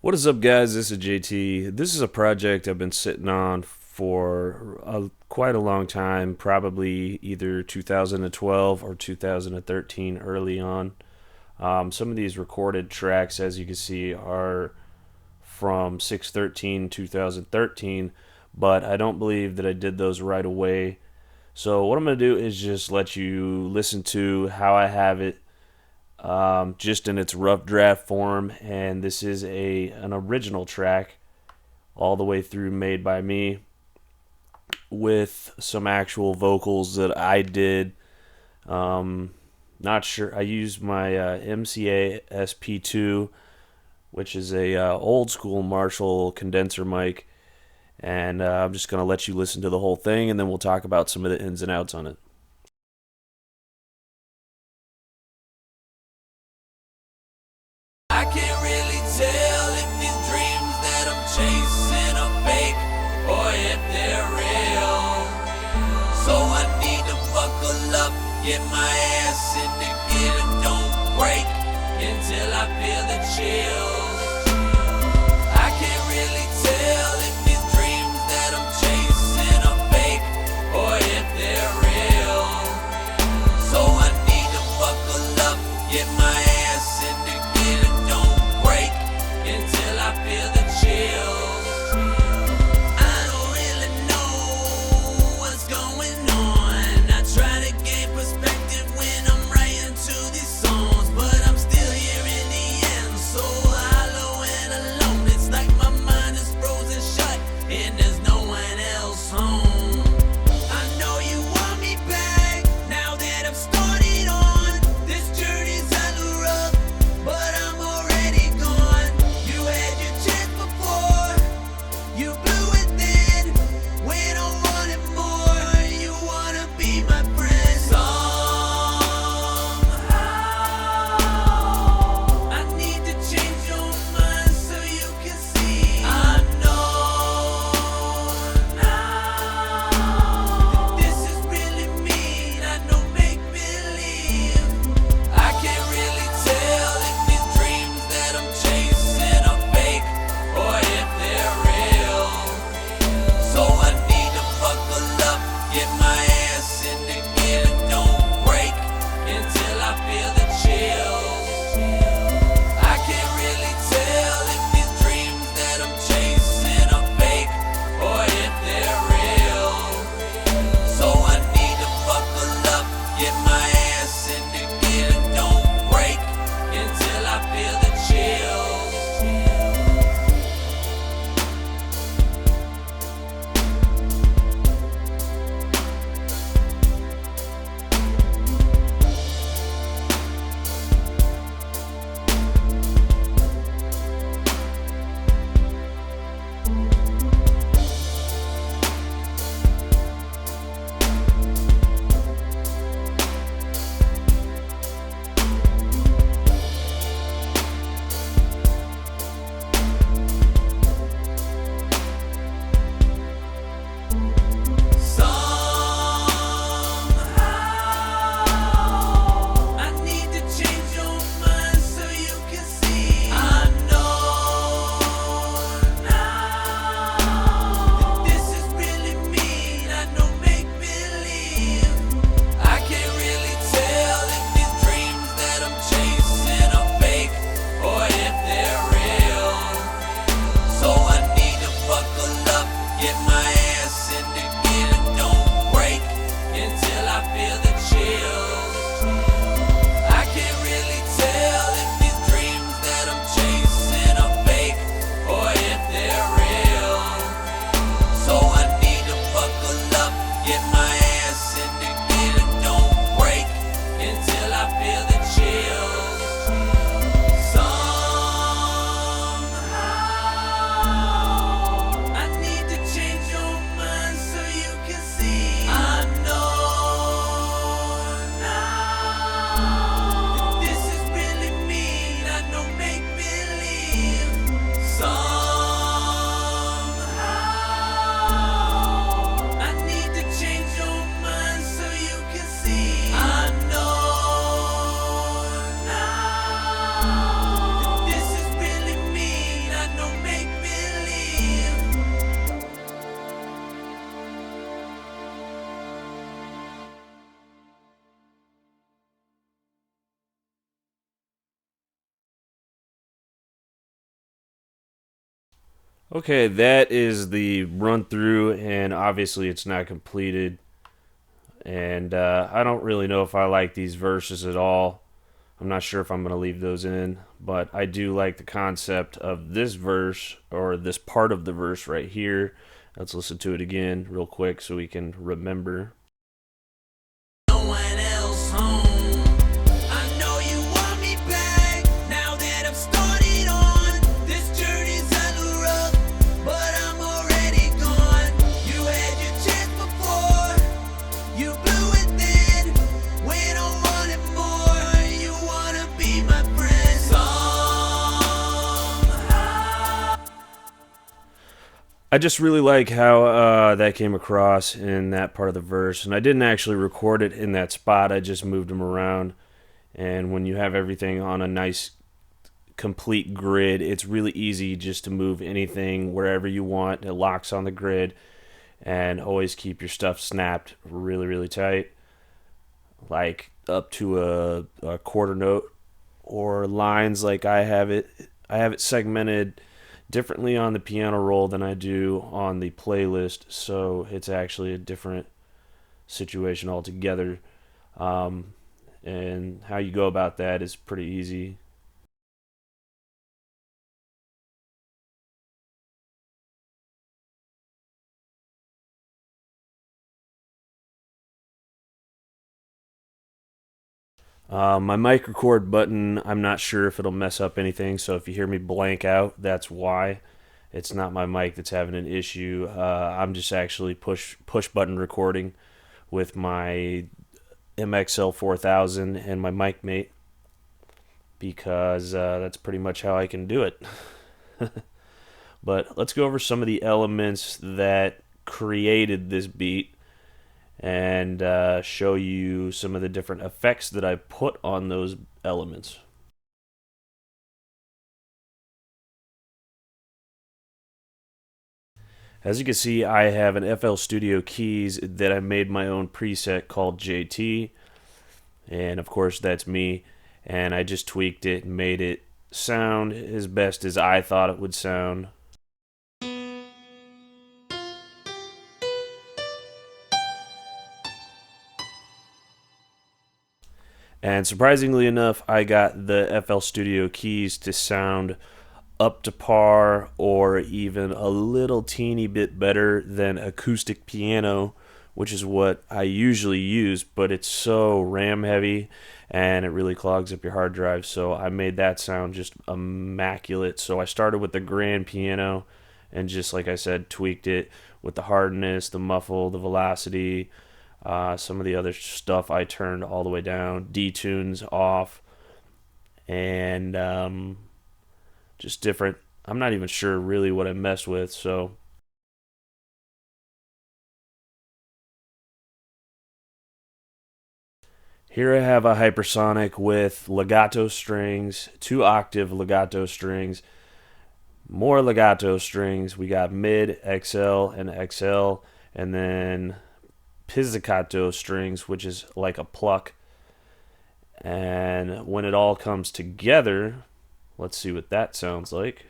What is up, guys? This is JT. This is a project I've been sitting on for quite a long time, probably either 2012 or 2013 early on. Some of these recorded tracks, as you can see, are from 6/13 2013, but I don't believe that I did those right away. So, what I'm going to do is just let you listen to how I have it just in its rough draft form. And this is an original track all the way through, made by me with some actual vocals that I did. Not sure. I used my MCA SP2, which is a old school Marshall condenser mic, and I'm just gonna let you listen to the whole thing, and then we'll talk about some of the ins and outs on it. I can't really tell if these dreams that I'm chasing are fake or if they're real. So I need to buckle up, get my ass in the gear and don't break until I feel the chills. I can't really tell if these dreams that I'm chasing are fake or if they're real. So I need to buckle up, get my ass in the gear and don't break until I feel the chills. I don't really know what's going on. I try to gain perspective when I'm writing to these songs, but I'm still here in the end. So I Okay, that is the run through, and obviously it's not completed. And I don't really know if I like these verses at all. I'm not sure if I'm going to leave those in, but I do like the concept of this verse or this part of the verse right here. Let's listen to it again real quick so we can remember. No one else home. I know you want me back now that I've started on this journey's hella rough, but I'm already gone. You had your chance before, you blew it then. We don't want it more. You wanna be my friend somehow. I just really like how that came across in that part of the verse, and I didn't actually record it in that spot. I just moved them around. And when you have everything on a nice complete grid, it's really easy just to move anything wherever you want. It locks on the grid, and always keep your stuff snapped really, really tight, like up to a quarter note or lines like I have it. I have it segmented differently on the piano roll than I do on the playlist, so it's actually a different situation altogether. Um, and how you go about that is pretty easy. My mic record button, I'm not sure if it'll mess up anything, so if you hear me blank out, that's why. It's not my mic that's having an issue. I'm just actually push button recording with my MXL 4000 and my mic mate because that's pretty much how I can do it. But let's go over some of the elements that created this beat and show you some of the different effects that I put on those elements. As you can see, I have an FL Studio Keys that I made my own preset called JT, and of course that's me, and I just tweaked it and made it sound as best as I thought it would sound. And surprisingly enough, I got the FL Studio Keys to sound up to par or even a little teeny bit better than acoustic piano, which is what I usually use, but it's so RAM heavy and it really clogs up your hard drive. So I made that sound just immaculate. So I started with the grand piano and just like I said, tweaked it with the hardness, the muffle, the velocity, some of the other stuff I turned all the way down, detunes off, and just different. I'm not even sure really what I messed with. So here I have a hypersonic with legato strings, 2-octave legato strings, more legato strings. We got mid, XL, and XL, and then pizzicato strings, which is like a pluck. And when it all comes together, let's see what that sounds like.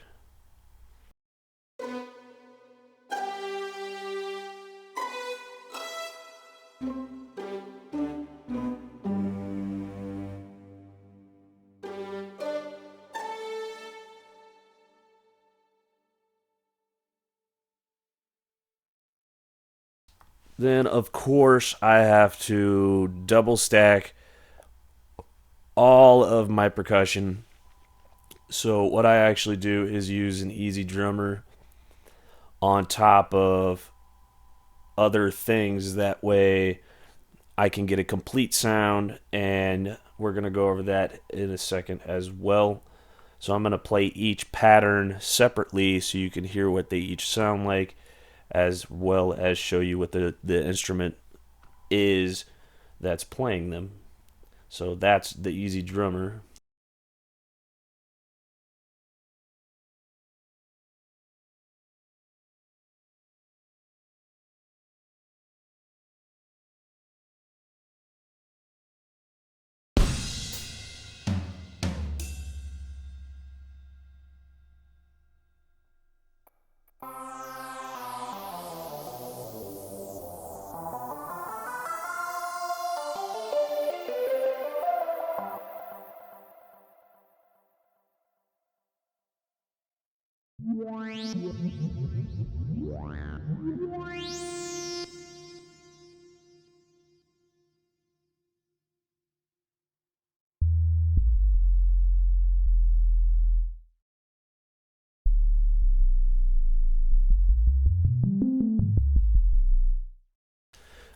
Then, of course, I have to double stack all of my percussion. So, what I actually do is use an EZdrummer on top of other things. That way, I can get a complete sound, and we're going to go over that in a second as well. So, I'm going to play each pattern separately so you can hear what they each sound like, as well as show you what the instrument is that's playing them. So that's the EZdrummer.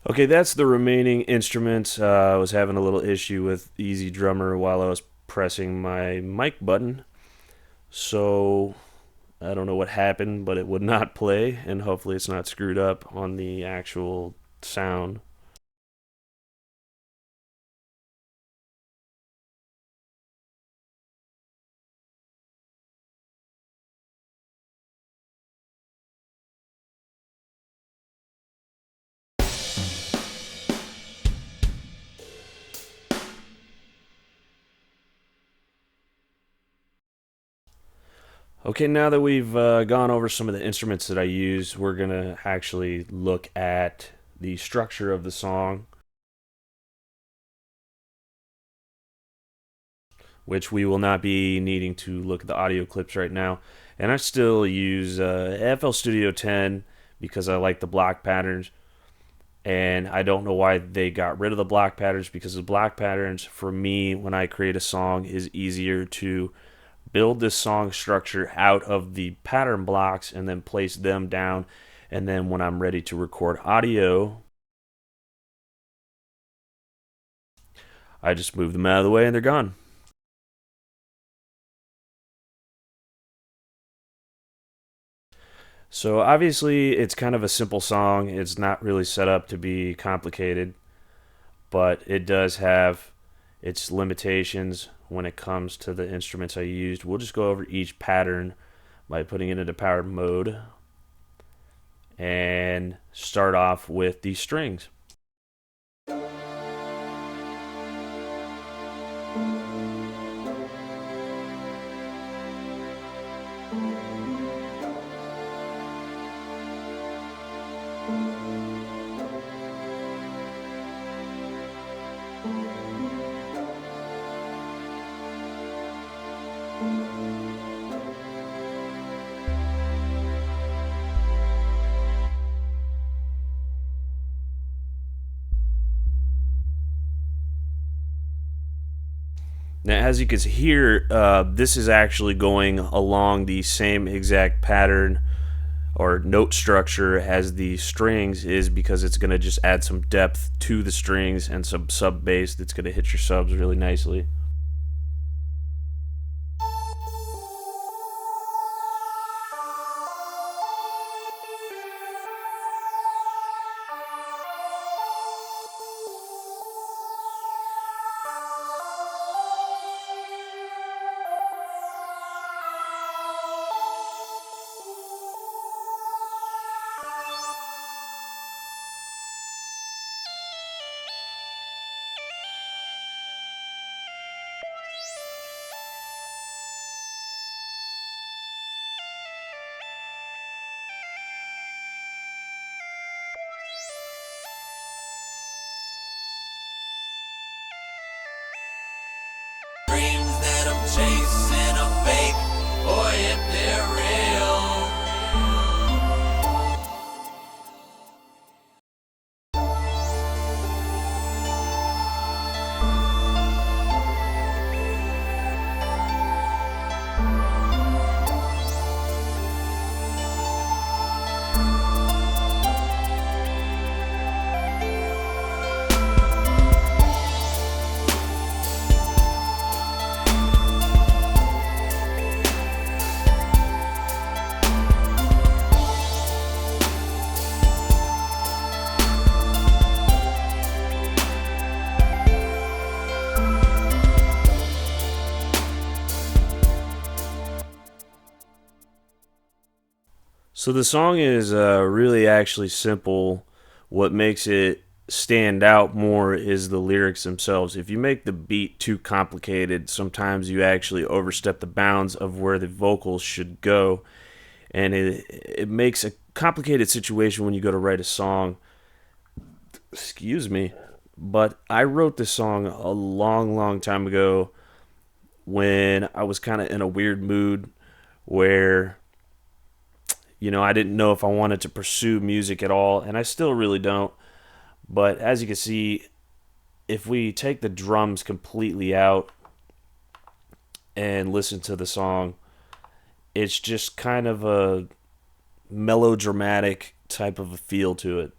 Okay, that's the remaining instruments. I was having a little issue with Easy Drummer while I was pressing my mic button. So I don't know what happened, but it would not play, and hopefully it's not screwed up on the actual sound. Okay, now that we've gone over some of the instruments that I use, we're going to actually look at the structure of the song, which we will not be needing to look at the audio clips right now. And I still use FL Studio 10 because I like the block patterns. And I don't know why they got rid of the block patterns, because the block patterns, for me, when I create a song, is easier to build this song structure out of the pattern blocks and then place them down. And then when I'm ready to record audio, I just move them out of the way and they're gone. So obviously, it's kind of a simple song. It's not really set up to be complicated, but it does have its limitations when it comes to the instruments I used. We'll just go over each pattern by putting it into powered mode and start off with the strings. Now, as you can hear, this is actually going along the same exact pattern or note structure as the strings is, because it's going to just add some depth to the strings and some sub bass that's going to hit your subs really nicely. Dreams that I'm chasing are fake, or if they're real. So the song is really actually simple. What makes it stand out more is the lyrics themselves. If you make the beat too complicated, sometimes you actually overstep the bounds of where the vocals should go, and it makes a complicated situation when you go to write a song. Excuse me. But I wrote this song a long, long time ago when I was kind of in a weird mood where I didn't know if I wanted to pursue music at all, and I still really don't. But as you can see, if we take the drums completely out and listen to the song, it's just kind of a melodramatic type of a feel to it.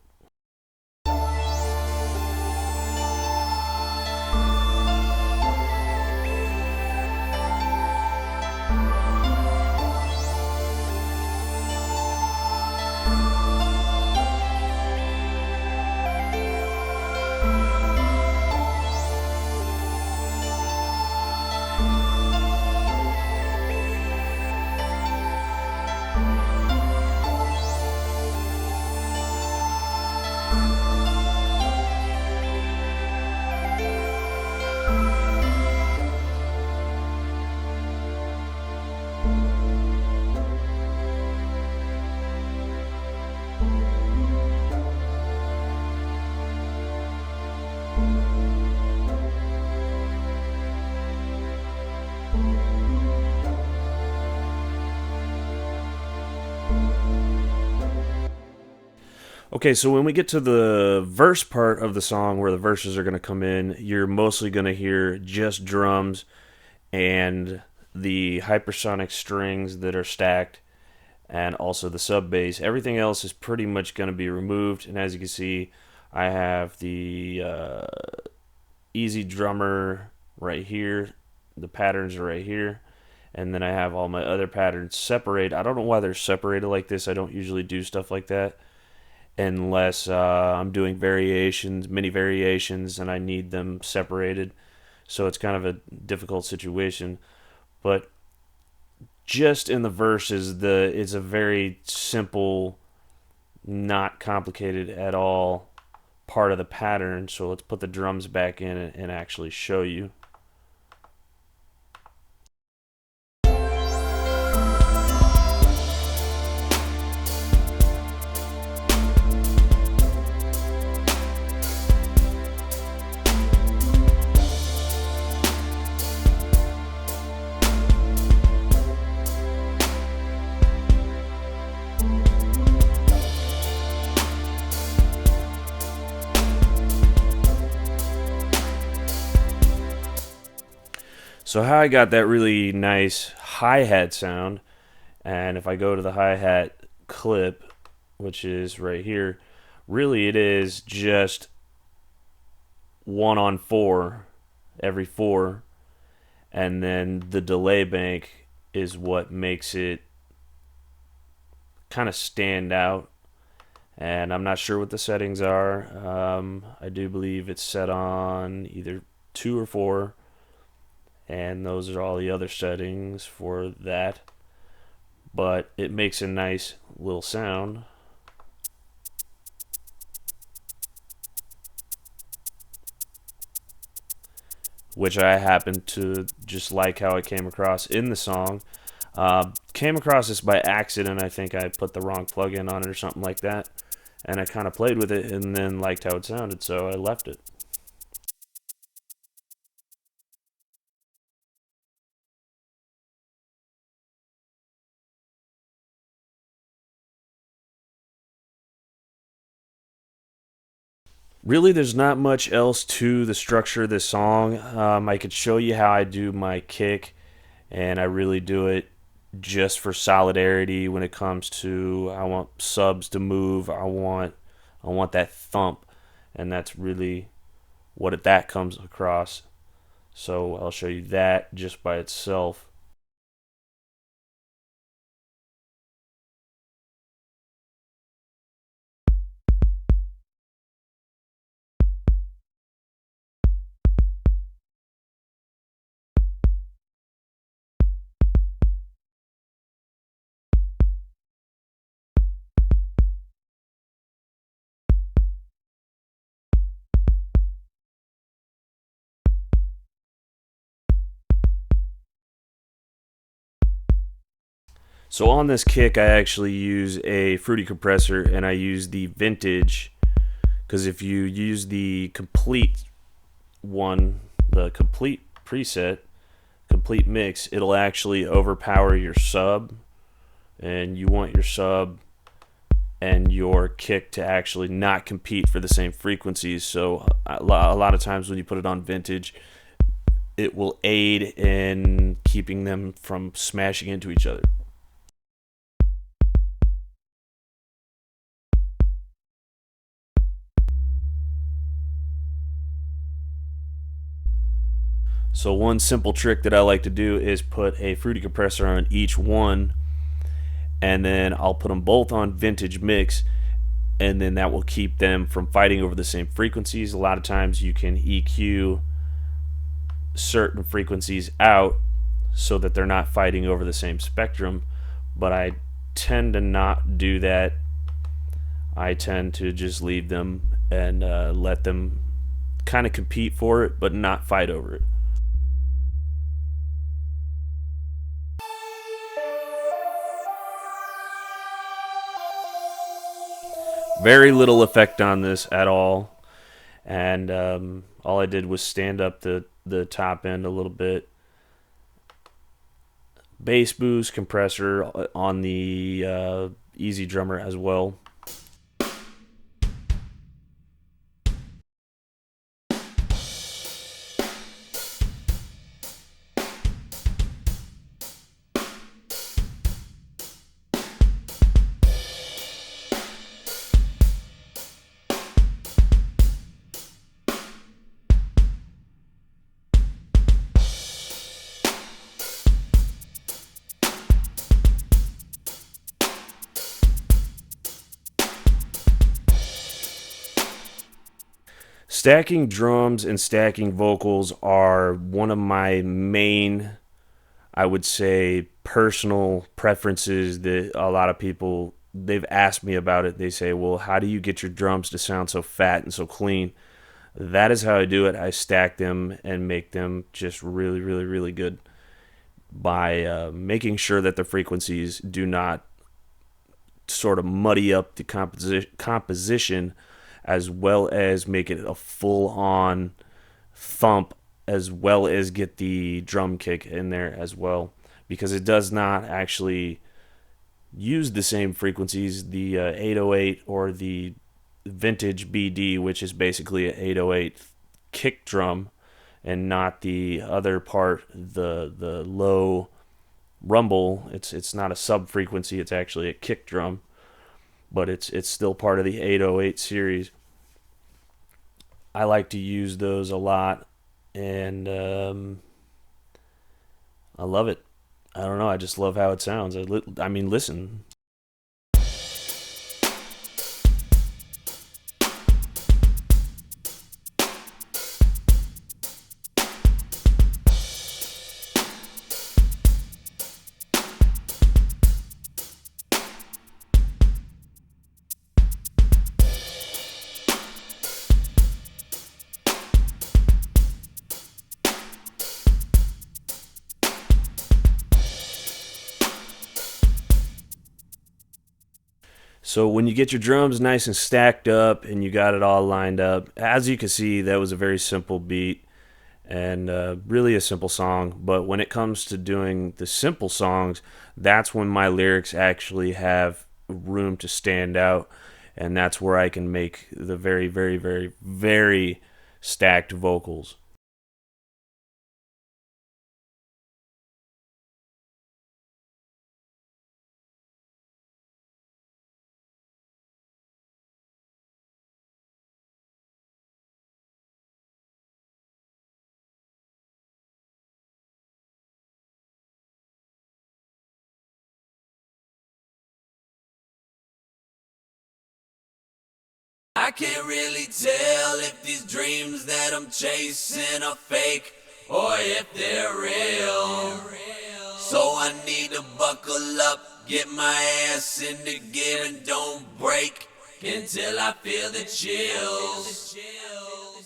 Okay, so when we get to the verse part of the song where the verses are going to come in, you're mostly going to hear just drums and the hypersonic strings that are stacked and also the sub bass. Everything else is pretty much going to be removed. And as you can see, I have the easy drummer right here. The patterns are right here. And then I have all my other patterns separated. I don't know why they're separated like this. I don't usually do stuff like that unless I'm doing variations, mini variations, and I need them separated. So it's kind of a difficult situation. But just in the verses, it's a very simple, not complicated at all part of the pattern. So let's put the drums back in and actually show you. So how I got that really nice hi-hat sound, and if I go to the hi-hat clip, which is right here, really it is just 1 on 4, every 4, and then the delay bank is what makes it kind of stand out. And I'm not sure what the settings are. I do believe it's set on either 2 or 4. And those are all the other settings for that. But it makes a nice little sound. Which I happen to just like how it came across in the song. Came across this by accident. I think I put the wrong plugin on it or something like that. And I kind of played with it and then liked how it sounded, so I left it. Really, there's not much else to the structure of this song. I could show you how I do my kick, and I really do it just for solidarity when it comes to I want subs to move. I want that thump, and that's really that comes across. So I'll show you that just by itself. So on this kick, I actually use a Fruity compressor, and I use the vintage, because if you use the complete one, the complete preset, complete mix, it'll actually overpower your sub and you want your sub and your kick to actually not compete for the same frequencies. So a lot of times when you put it on vintage, it will aid in keeping them from smashing into each other. So one simple trick that I like to do is put a fruity compressor on each one, and then I'll put them both on vintage mix, and then that will keep them from fighting over the same frequencies. A lot of times you can EQ certain frequencies out so that they're not fighting over the same spectrum, but I tend to not do that. I tend to just leave them and let them kind of compete for it, but not fight over it. Very little effect on this at all, and all I did was stand up the top end a little bit. Bass boost compressor on the EZdrummer as well. Stacking drums and stacking vocals are one of my main, I would say, personal preferences that a lot of people, they've asked me about it. They say, well, how do you get your drums to sound so fat and so clean? That is how I do it. I stack them and make them just really, really, really good by making sure that the frequencies do not sort of muddy up the composition, as well as make it a full-on thump, as well as get the drum kick in there as well, because it does not actually use the same frequencies. The 808 or the vintage BD, which is basically an 808 kick drum, and not the other part, the low rumble. It's not a sub frequency. It's actually a kick drum, but it's still part of the 808 series. I like to use those a lot, and I love it. I don't know. I just love how it sounds. I mean, listen. So when you get your drums nice and stacked up and you got it all lined up, as you can see, that was a very simple beat and really a simple song. But when it comes to doing the simple songs, that's when my lyrics actually have room to stand out, and that's where I can make the very, very, very, very stacked vocals. I can't really tell if these dreams that I'm chasing are fake or if they're real. So I need to buckle up, get my ass into gear and don't break until I feel the chills.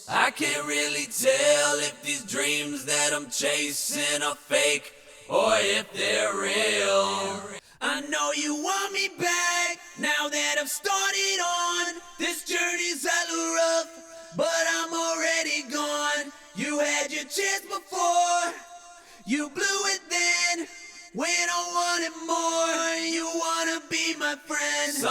I can't really tell if these dreams that I'm chasing are fake or if they're real. I know you want me back now that I've started on. This journey's hella rough, but I'm already gone. You had your chance before, you blew it then. When I wanted more, you my friend. Somehow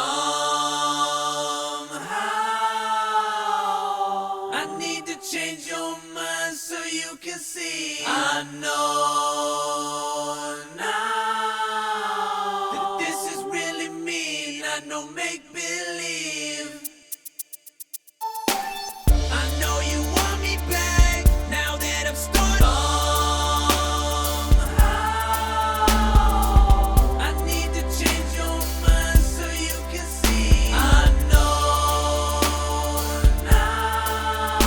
I need to change your mind so you can see. I know now that this is really me, not no make believe. I know you want me back now that I've started. Somehow I need to change your mind so you can see. I know now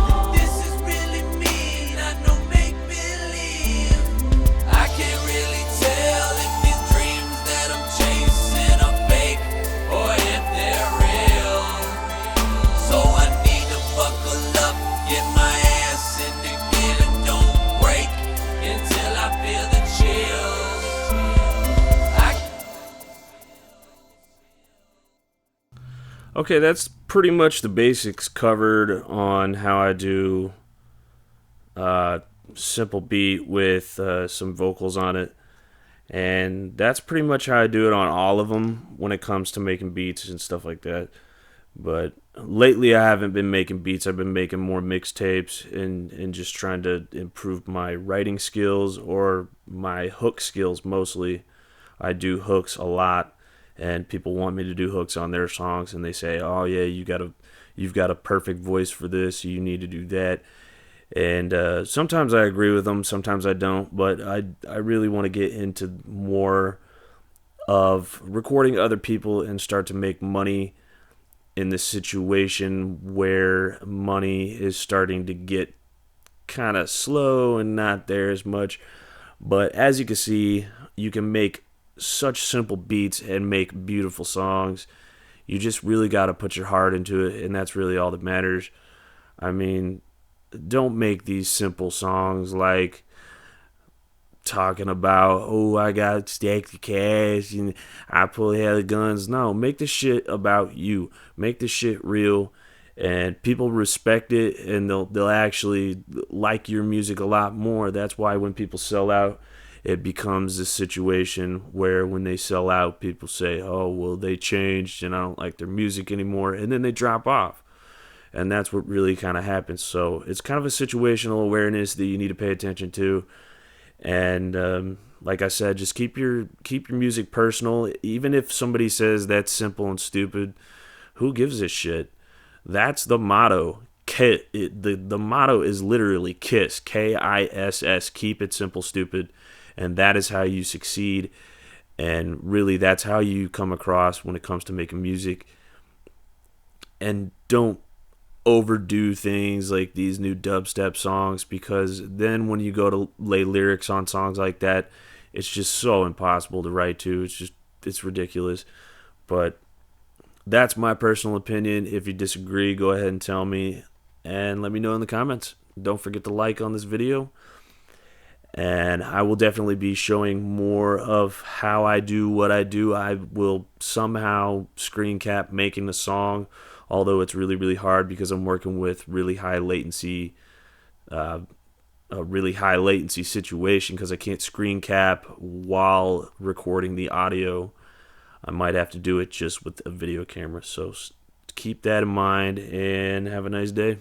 that this is really me, not no make believe. I can't really tell if these dreams that I'm chasing are fake or if they're real. So I need to buckle up, get my ass in the gear, and don't break until I feel the chills. Okay, that's pretty much the basics covered on how I do simple beat with some vocals on it. And that's pretty much how I do it on all of them when it comes to making beats and stuff like that. But lately I haven't been making beats. I've been making more mixtapes and just trying to improve my writing skills or my hook skills mostly. I do hooks a lot, and people want me to do hooks on their songs, and they say, "Oh yeah, you've got a perfect voice for this. You need to do that." And sometimes I agree with them, sometimes I don't. But I really want to get into more of recording other people and start to make money in this situation where money is starting to get kind of slow and not there as much. But as you can see, you can make such simple beats and make beautiful songs. You just really got to put your heart into it, and that's really all that matters. I mean, don't make these simple songs like talking about, oh, I got stacks of cash and I pull hella guns. No, make the shit about you. Make the shit real, and people respect it, and they'll actually like your music a lot more. That's why when people sell out, it becomes a situation where when they sell out, people say, oh, well, they changed and I don't like their music anymore, and then they drop off. And that's what really kind of happens. So it's kind of a situational awareness that you need to pay attention to. And like I said, just keep your music personal. Even if somebody says that's simple and stupid, who gives a shit? That's the motto. The motto is literally KISS, KISS. Keep it simple, stupid, and that is how you succeed. And really, that's how you come across when it comes to making music. And don't overdo things like these new dubstep songs, because then when you go to lay lyrics on songs like that, it's just so impossible to write to. It's ridiculous. But that's my personal opinion. If you disagree, go ahead and tell me and let me know in the comments. Don't forget to like on this video, and I will definitely be showing more of how I do what I do. I will somehow screen cap making the song, although it's really, really hard because I'm working with really high latency, a really high latency situation, because I can't screen cap while recording the audio. I might have to do it just with a video camera. So keep that in mind and have a nice day.